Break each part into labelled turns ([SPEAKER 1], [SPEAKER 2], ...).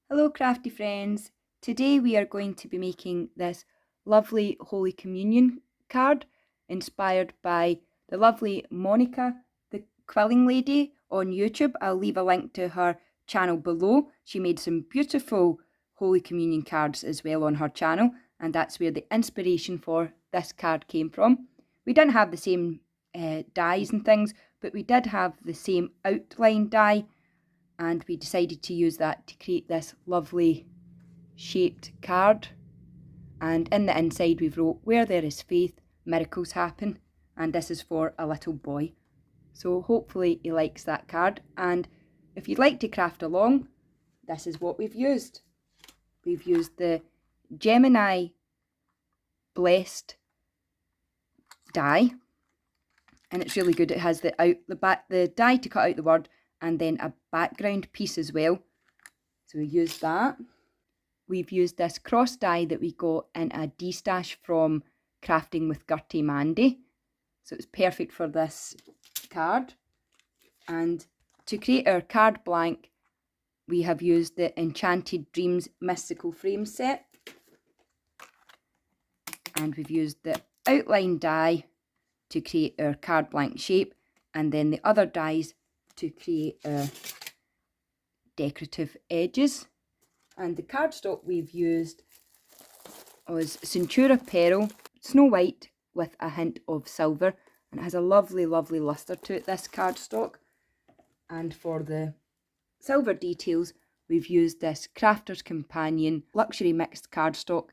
[SPEAKER 1] Hello crafty friends, today we are going to be making this lovely Holy Communion card inspired by the lovely Monika, the quilling lady on YouTube. I'll leave a link to her channel below. She made some beautiful Holy Communion cards as well on her channel, and that's where the inspiration for this card came from. We didn't have the same dies and things, but we did have the same outline die, and we decided to use that to create this lovely shaped card. And in the inside we've wrote, "Where there is faith, miracles happen," and this is for a little boy. So hopefully he likes that card, and if you'd like to craft along, this is what we've used. We've used the Gemini Blessed die, and it's really good. It has the die to cut out the word, and then a background piece as well. So we used that. We've used this cross die that we got in a D-stash from Crafting with Gertie Mandy. So it's perfect for this card. And to create our card blank, we have used the Enchanted Dreams Mystical Frame set. And we've used the outline die to create our card blank shape, and then the other dies to create our decorative edges. And the cardstock we've used was Centura Pearl, Snow White with a hint of silver, and it has a lovely, lovely lustre to it, this cardstock. And for the silver details, we've used this Crafter's Companion Luxury Mixed cardstock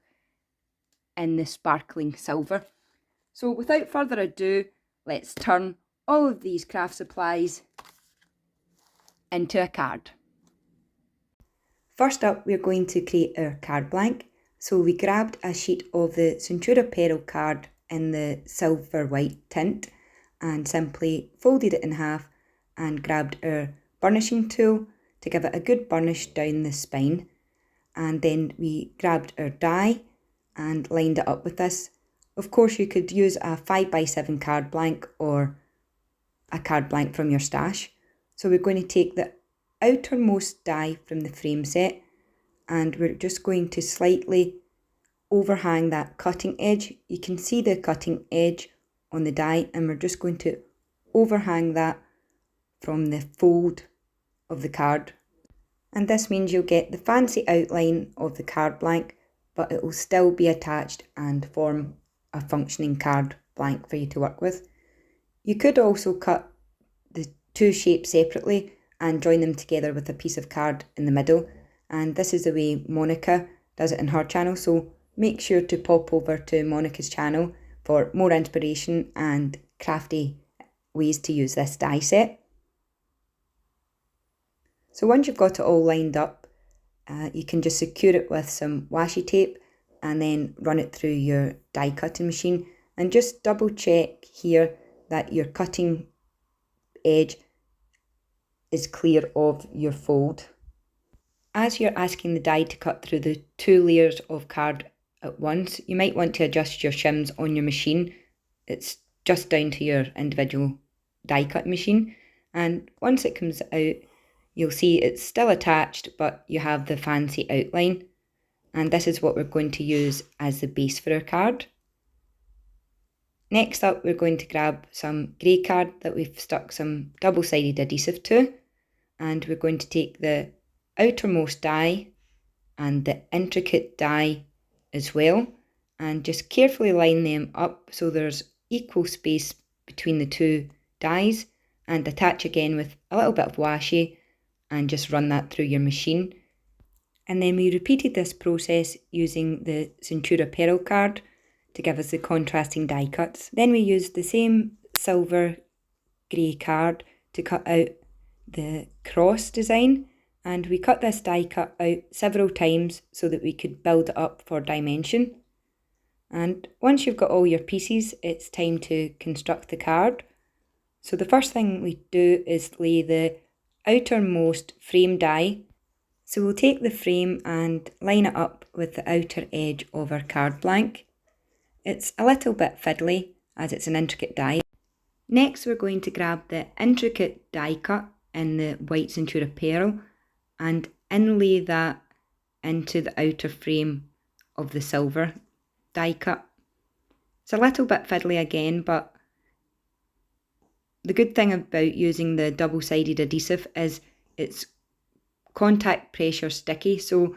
[SPEAKER 1] in the sparkling silver. So without further ado, let's turn all of these craft supplies into a card. First up, we're going to create our card blank. So we grabbed a sheet of the Centura Pearl card in the silver white tint and simply folded it in half and grabbed our burnishing tool to give it a good burnish down the spine. And then we grabbed our die and lined it up with this. Of course, you could use a 5x7 card blank or a card blank from your stash. So we're going to take the outermost die from the frame set, and we're just going to slightly overhang that cutting edge. You can see the cutting edge on the die, and we're just going to overhang that from the fold of the card. And this means you'll get the fancy outline of the card blank, but it will still be attached and form a functioning card blank for you to work with. You could also cut the two shapes separately and join them together with a piece of card in the middle, and this is the way Monika does it in her channel, so make sure to pop over to Monika's channel for more inspiration and crafty ways to use this die set. So once you've got it all lined up, you can just secure it with some washi tape and then run it through your die cutting machine, and just double check here that your cutting edge is clear of your fold. As you're asking the die to cut through the two layers of card at once, you might want to adjust your shims on your machine. It's just down to your individual die cut machine, and once it comes out, you'll see it's still attached, but you have the fancy outline, and this is what we're going to use as the base for our card. Next up, we're going to grab some grey card that we've stuck some double-sided adhesive to, and we're going to take the outermost die and the intricate die as well, and just carefully line them up so there's equal space between the two dies, and attach again with a little bit of washi and just run that through your machine. And then we repeated this process using the Centura Pearl card to give us the contrasting die cuts. Then we used the same silver grey card to cut out the cross design, and we cut this die cut out several times so that we could build it up for dimension. And once you've got all your pieces, it's time to construct the card. So the first thing we do is lay the outermost frame die. So we'll take the frame and line it up with the outer edge of our card blank. It's a little bit fiddly as it's an intricate die. Next, we're going to grab the intricate die cut in the white Centura Pearl and inlay that into the outer frame of the silver die cut. It's a little bit fiddly again, but the good thing about using the double-sided adhesive is it's contact pressure sticky, so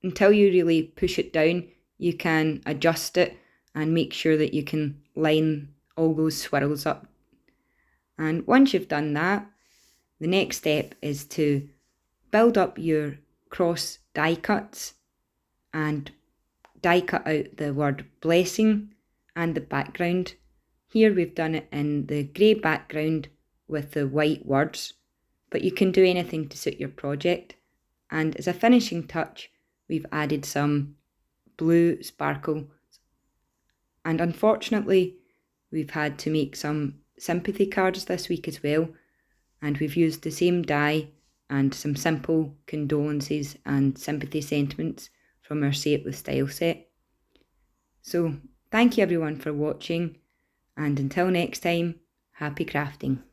[SPEAKER 1] until you really push it down, you can adjust it and make sure that you can line all those swirls up. And once you've done that, the next step is to build up your cross die cuts and die cut out the word blessing and the background. Here we've done it in the grey background with the white words, but you can do anything to suit your project. And as a finishing touch, we've added some blue sparkle. And unfortunately, we've had to make some sympathy cards this week as well. And we've used the same die and some simple condolences and sympathy sentiments from our Say It With Style set. So thank you everyone for watching, and until next time, happy crafting.